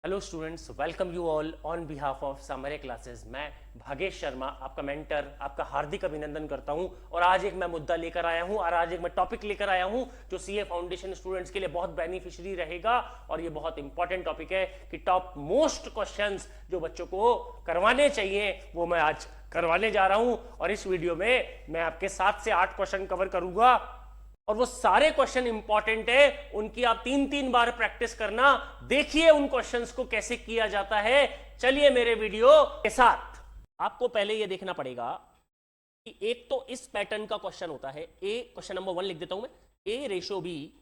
Hello students, welcome you all on behalf of समरे classes. मैं भागेश शर्मा, आपका मेंटर, आपका हार्दिक अभिनंदन करता हूं। और आज एक मैं मुद्दा लेकर आया हूं और आज एक मैं टॉपिक लेकर आया हूं जो सीए फाउंडेशन स्टूडेंट्स के लिए बहुत बेनिफिशियरी रहेगा। और ये बहुत इंपॉर्टेंट टॉपिक है कि टॉप मोस्ट क्वेश्चंस जो बच्चों को करवाने चाहिए वो मैं आज करवाने जा रहा हूं। और इस वीडियो में मैं आपके 7 से 8 क्वेश्चन कवर करूंगा और वो सारे क्वेश्चन इंपॉर्टेंट है, उनकी आप 3-3 बार प्रैक्टिस करना। देखिए उन क्वेश्चंस को कैसे किया जाता है। चलिए मेरे वीडियो के साथ। आपको पहले ये देखना पड़ेगा कि एक तो इस पैटर्न का क्वेश्चन होता है। ए क्वेश्चन नंबर 1 लिख देता हूं मैं। ए रेशो बी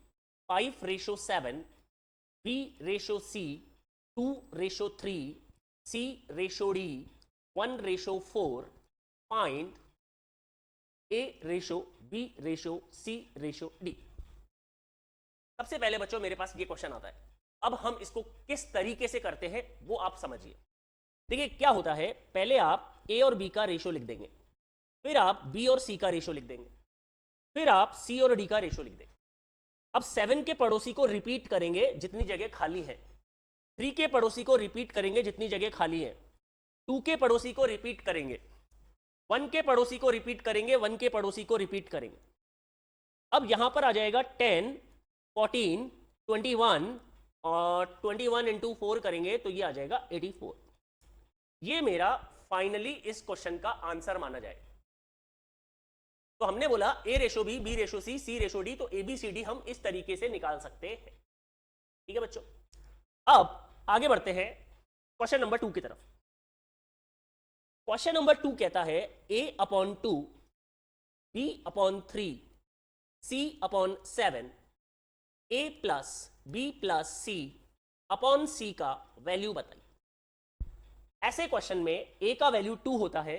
5:7, बी रेशो सी 2:3, सी रेशो डी 1:4, फाइंड ए रेशो बी रेशो सी रेशो डी। सबसे पहले बच्चों मेरे पास ये क्वेश्चन आता है। अब हम इसको किस तरीके से करते हैं वो आप समझिए। देखिए क्या होता है, पहले आप ए और बी का रेशो लिख देंगे, फिर आप बी और सी का रेशो लिख देंगे, फिर आप सी और डी का रेशो लिख देंगे। अब 7 के पड़ोसी को रिपीट करेंगे जितनी जगह खाली है, 3 के पड़ोसी को रिपीट करेंगे जितनी जगह खाली है, 2 के पड़ोसी को रिपीट करेंगे, 1 के पड़ोसी को रिपीट करेंगे, 1 के पड़ोसी को रिपीट करेंगे। अब यहां पर आ जाएगा 10, 14, 21 और 21 इंटू 4 करेंगे तो ये आ जाएगा 84। ये मेरा फाइनली इस क्वेश्चन का आंसर माना जाएगा। तो हमने बोला ए रेशो बी, बी रेशो सी, सी रेशो डी, तो ए बी सी डी हम इस तरीके से निकाल सकते हैं। ठीक है बच्चों, अब आगे बढ़ते हैं क्वेश्चन नंबर 2 की तरफ। क्वेश्चन नंबर 2 कहता है a/2, b/3, c/7, a plus B plus C upon C का वैल्यू बताइए। ऐसे क्वेश्चन में a का वैल्यू 2 होता है,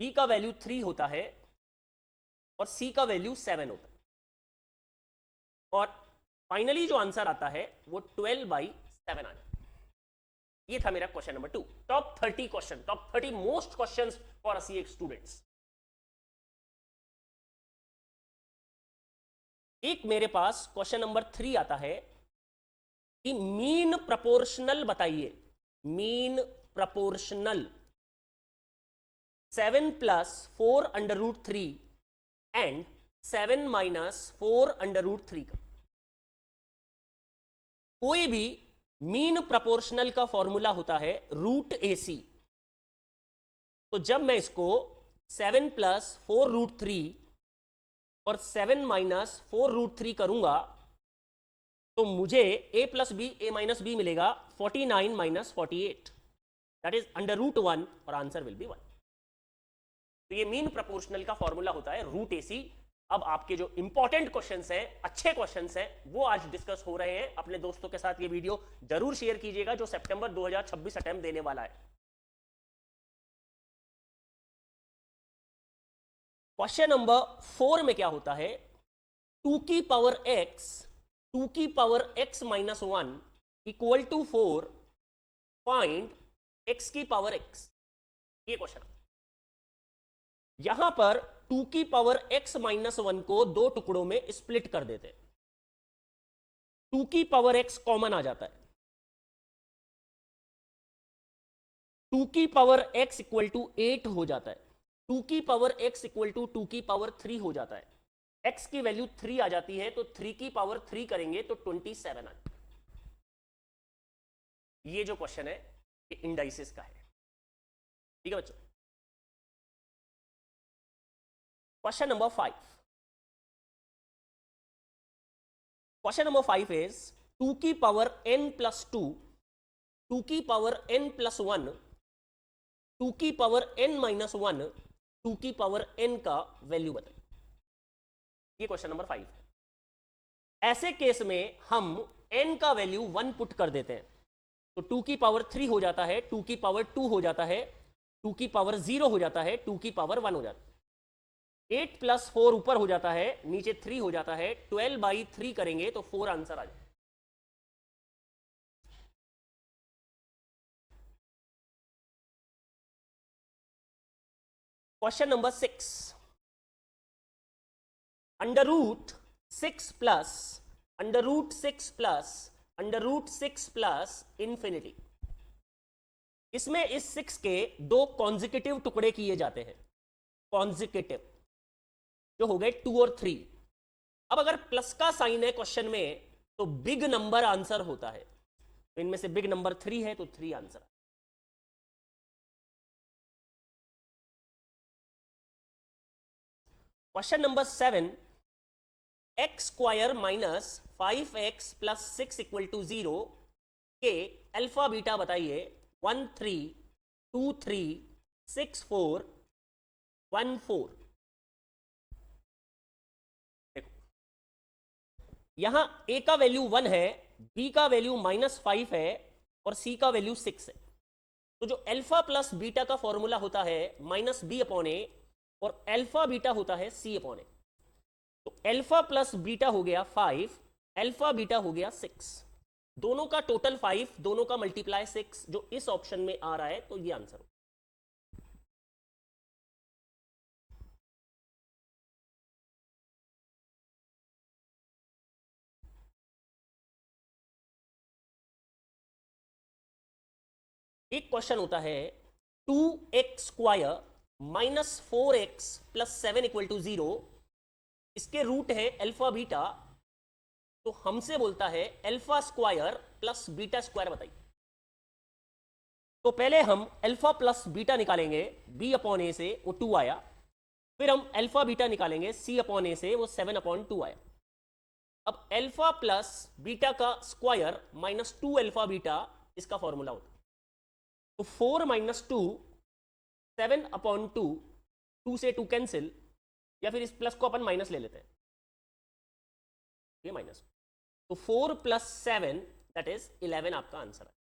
b का वैल्यू 3 होता है और c का वैल्यू 7 होता है। और फाइनली जो आंसर आता है वो 12/7 आ जाता है। ये था मेरा question number 2। Top 30 question, top 30 most questions for CA students. एक मेरे पास क्वेश्चन नंबर 3 आता है कि मीन प्रोपोर्शनल बताइए। Mean proportional 7 plus 4 under root 3 and 7 minus 4 under root 3 का कोई भी मीन प्रोपोर्शनल का फॉर्मूला होता है रूट ए सी। तो जब मैं इसको 7 प्लस 4 रूट 3 और 7 माइनस 4 रूट 3 करूंगा तो मुझे a plus b, a minus b मिलेगा 49 minus 48, that is under root 1 और आंसर विल बी 1। तो ये मीन प्रोपोर्शनल का फॉर्मूला होता है रूट ए सी। अब आपके जो इंपॉर्टेंट क्वेश्चंस हैं, अच्छे क्वेश्चंस हैं, वो आज डिस्कस हो रहे हैं। अपने दोस्तों के साथ ये वीडियो जरूर शेयर कीजिएगा जो सितंबर 2026 अटेम्प्ट देने वाला है। क्वेश्चन नंबर 4 में क्या होता है, 2 की पावर x, 2 की power x minus 1 equal to 4, find x की पावर x। ये क्वेश्चन यहां पर 2 की पावर x माइनस 1 को दो टुकड़ों में स्प्लिट कर देते हैं। 2 की पावर x कॉमन आ जाता है। 2 की पावर x इक्वल टू 8 हो जाता है। 2 की पावर x इक्वल टू 2 की पावर 3 हो जाता है। x की वैल्यू 3 आ जाती है तो 3 की पावर 3 करेंगे तो 27 आ जाता है। ये जो क्वेश्चन है ये इंडाइसिस का है। ठीक है बच्चों। Question number 5। Question number 5 is 2 की पावर n प्लस 2, 2 की पावर n प्लस 1, 2 की पावर n माइनस 1, 2 की पावर n का वैल्यू बताइए। ये क्वेश्चन नंबर 5 है। ऐसे केस में हम n का वैल्यू 1 पुट कर देते हैं तो 2 की पावर 3 हो जाता है, 2 की पावर 2 हो जाता है, 2 की पावर 0 हो जाता है, 2 की पावर 1 हो जाता है। 8 प्लस 4 ऊपर हो जाता है, नीचे 3 हो जाता है, 12/3 करेंगे तो 4 आंसर आ जाए। Question number 6, under root 6 plus √6 plus infinity. इसमें इस 6 के दो कॉन्जिक्यूटिव टुकड़े किए जाते हैं, कॉन्जिक्यूटिव, जो हो गए 2 और 3। अब अगर प्लस का साइन है क्वेश्चन में तो बिग नंबर आंसर होता है, तो इनमें से बिग नंबर 3 है तो 3 answer. Question number 7, x square minus 5x plus 6 equal to 0 के अल्फा बीटा बताइए। 1 3 2 3 6 4 1 4। देखो यहां a का वैल्यू 1 है, b का वैल्यू -5 है और c का वैल्यू 6 है। तो जो अल्फा प्लस बीटा का फॉर्मूला होता है -b/a और अल्फा बीटा होता है c/a। तो अल्फा प्लस बीटा हो गया 5, अल्फा बीटा हो गया 6, दोनों का टोटल 5, दोनों का मल्टीप्लाई 6, जो इस ऑप्शन में आ रहा है, तो ये आंसर हो। एक क्वेश्चन होता है 2x square minus 4x plus 7 equal to 0, इसके रूट है अल्फा बीटा, तो हमसे बोलता है alpha square plus beta square बताइए। तो पहले हम अल्फा प्लस बीटा निकालेंगे, b/a से वो 2 आया, फिर हम अल्फा बीटा निकालेंगे c/a से वो 7/2 आया। अब अल्फा प्लस बीटा का स्क्वायर माइनस 2 अल्फा बीटा, इसका फॉर्मूला होता है। तो 4 माइनस 2 7/2, 2 से 2 कैंसिल, या फिर इस प्लस को अपन माइनस ले लेते हैं, ये माइनस। तो 4 प्लस 7 दैट इज 11 आपका आंसर है।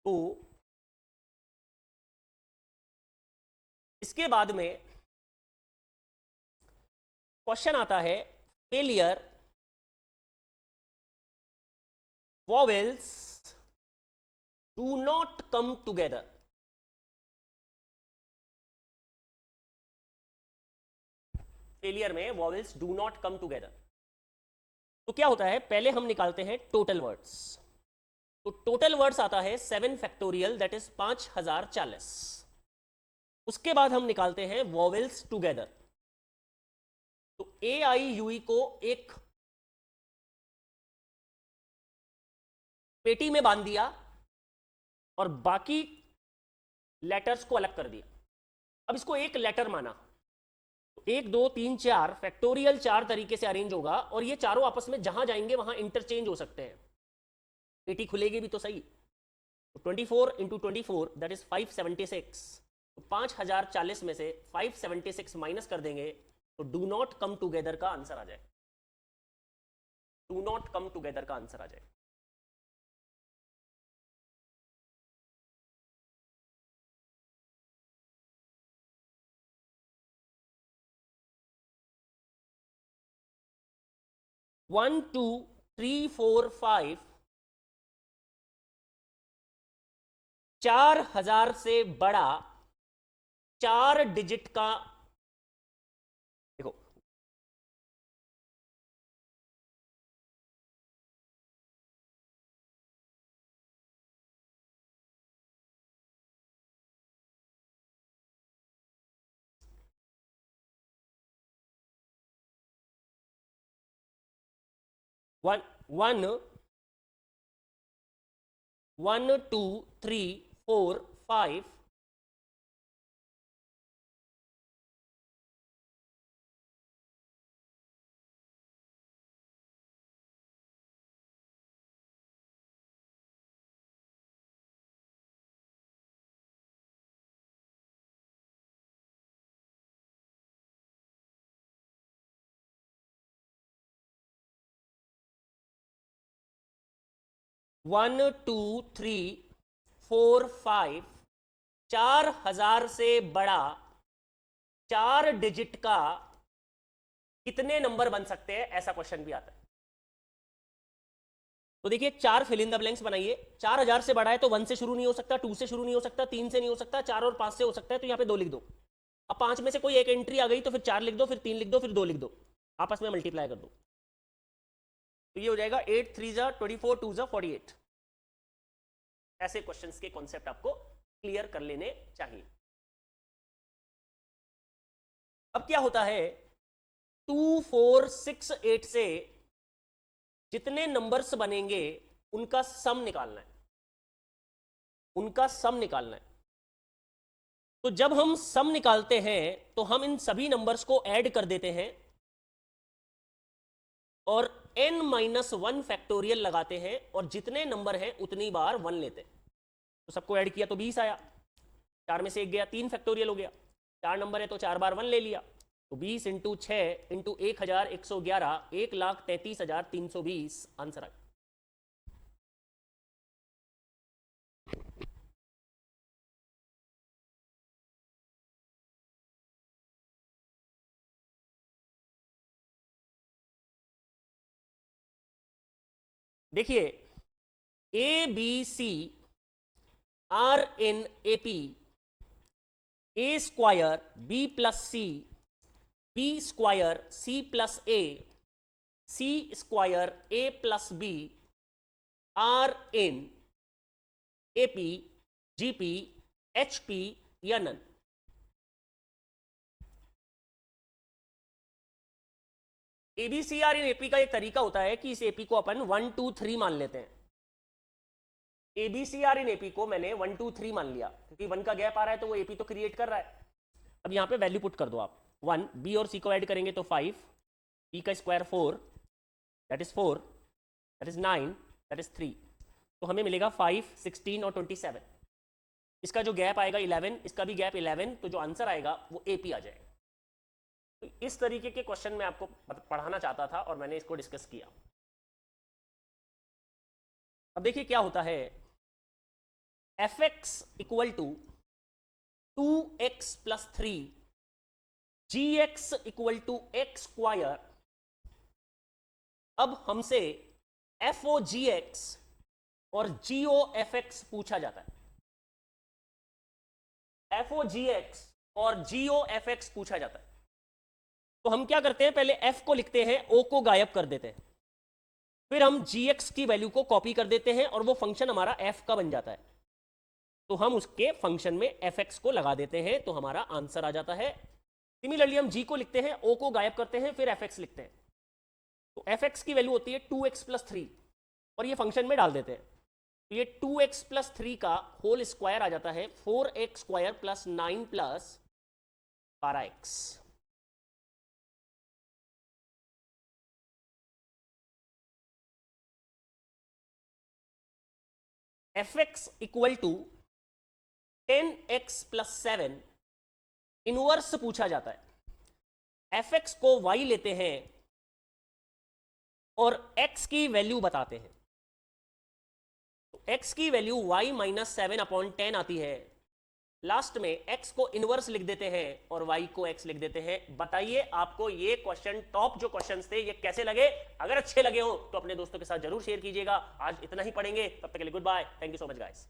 तो इसके बाद में क्वेश्चन आता है failure vowels do not come together. Failure में vowels do not come together, तो क्या होता है, पहले हम निकालते हैं टोटल वर्ड्स। तो टोटल वर्ड्स आता है 7 फैक्टोरियल दैट इज 5040। उसके बाद हम निकालते हैं वॉवेल्स टुगेदर। तो ए आई यू ई को एक पेटी में बांध दिया और बाकी लेटर्स को अलग कर दिया। अब इसको एक लेटर माना, तो 1 2 3 4 फैक्टोरियल 4 तरीके से अरेंज होगा और ये चारों आपस में जहां जाएंगे वहां इंटरचेंज हो सकते हैं। पेटी खुलेगी भी तो सही। तो 24 इंटू 24 दैट इज 576। तो 5040 में से 576 माइनस कर देंगे तो डू नॉट कम टुगेदर का आंसर आ जाए। डू नॉट कम टुगेदर का आंसर आ जाए। वन टू थ्री फोर 5 4000 से बड़ा 4 डिजिट का, देखो 1 1 1 2 3 4 5 1 2 3 4 5 4000 से बड़ा 4 डिजिट का कितने नंबर बन सकते हैं, ऐसा क्वेश्चन भी आता है। तो देखिए 4 फिल इन द ब्लैंक्स बनाइए। 4000 से बड़ा है तो 1 से शुरू नहीं हो सकता, 2 से शुरू नहीं हो सकता, 3 से नहीं हो सकता, 4 और 5 से हो सकता है, तो यहाँ पे 2 लिख दो। अब 5 में से कोई एक एंट्री आ गई तो फिर 4 लिख दो, फिर 3 लिख दो, फिर 2 लिख दो, आपस में मल्टीप्लाई कर दो। तो ये हो जाएगा 8 3 जा 24 2 जा 48। ऐसे क्वेश्चंस के कॉन्सेप्ट आपको क्लियर कर लेने चाहिए। अब क्या होता है, 2 4 6 8 से जितने नंबर्स बनेंगे उनका सम निकालना है, उनका सम निकालना है। तो जब हम सम निकालते हैं तो हम इन सभी नंबर्स को ऐड कर देते हैं और n-1 फैक्टोरियल लगाते हैं और जितने नंबर हैं उतनी बार 1 लेते हैं। तो सबको ऐड किया तो 20 आया, 4 में से 1 गया, 3 फैक्टोरियल हो गया। 4 नंबर है तो 4 बार 1 ले लिया, तो 20 इंटू 6 इंटू 1111 1,33,320 आंसर आ गया। देखिए a b c are in A P a square b plus c b square c plus a c square a plus b are in A P G P H P या none. A b c are in AP का एक तरीका होता है कि इस AP को अपन 1 2 3 मान लेते हैं। एबीसीआर इन एपी को मैंने 1 2 3 मान लिया क्योंकि 1 का गैप आ रहा है तो वो एपी तो क्रिएट कर रहा है। अब यहां पे वैल्यू पुट कर दो आप, 1 बी और सी को ऐड करेंगे तो 5, बी का square 4 that is 4 that is 9 that is 3, तो हमें मिलेगा 5 16 और 27। इसका जो गैप आएगा 11, इसका भी गैप 11, तो जो आंसर आएगा वो एपी आ जाएगा। तो इस तरीके के क्वेश्चन मैं आपको पढ़ाना चाहता था और मैंने इसको डिस्कस किया। अब देखिए क्या होता है, fx equal to 2x plus 3 gx equal to x square. अब हमसे FOGX और GOFX पूछा जाता है। FOGX और GOFX पूछा जाता है तो हम क्या करते हैं, पहले f को लिखते हैं, o को गायब कर देते हैं, फिर हम gx की वैल्यू को कॉपी कर देते हैं और वो फंक्शन हमारा f का बन जाता है। तो हम उसके फंक्शन में fx को लगा देते हैं तो हमारा आंसर आ जाता है। सिमिलरली हम g को लिखते हैं, o को गायब करते हैं, फिर fx लिखते हैं, तो fx की वैल्यू होती है 2x प्लस 3 और ये फंक्शन में डाल देते हैं। तो ये 2x प्लस 3 का होल स्क्वायर आ जाता है 4x square plus 9 plus 12x। fx equal to 10x plus 7 inverse पूछा जाता है। fx को y लेते हैं और x की वैल्यू बताते हैं, तो x की वैल्यू y माइनस 7/10 आती है। लास्ट में x को इनवर्स लिख देते हैं और y को x लिख देते हैं। बताइए आपको ये क्वेश्चन, टॉप जो क्वेश्चंस थे, ये कैसे लगे? अगर अच्छे लगे हो तो अपने दोस्तों के साथ जरूर शेयर कीजिएगा। आज इतना ही पढ़ेंगे, तब तक के लिए good bye, thank you so much guys.